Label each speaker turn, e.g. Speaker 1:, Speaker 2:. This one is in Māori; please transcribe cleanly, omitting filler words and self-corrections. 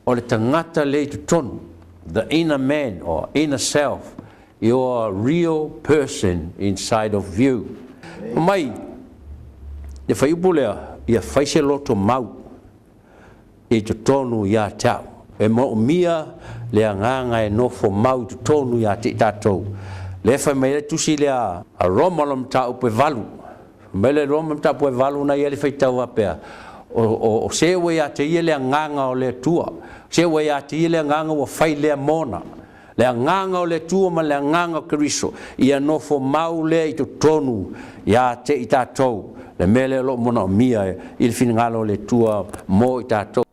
Speaker 1: O le tangata le tonu, the inner man or inner self, your real person inside of you. Mai, le whaiupu lea, ia whaise loto mau, e te tonu ia tau. E mo mia lea nganga e nofo mau te tonu ia te tatou. Le whai mai le tusi lea a romalom ta upe valu. Mai le romam ta upe valu na ia le whaitau apea. O sewe ia te ia lea nganga o le tua. Sewe ia te ia lea nganga o whai lea mona. Lea nganga o le tua ma lea nganga o Keriso. Ia nofo mau lea i to tonu ia te i tatou. Le mele lo mona o mia i le finangalo le tua mo i tatou.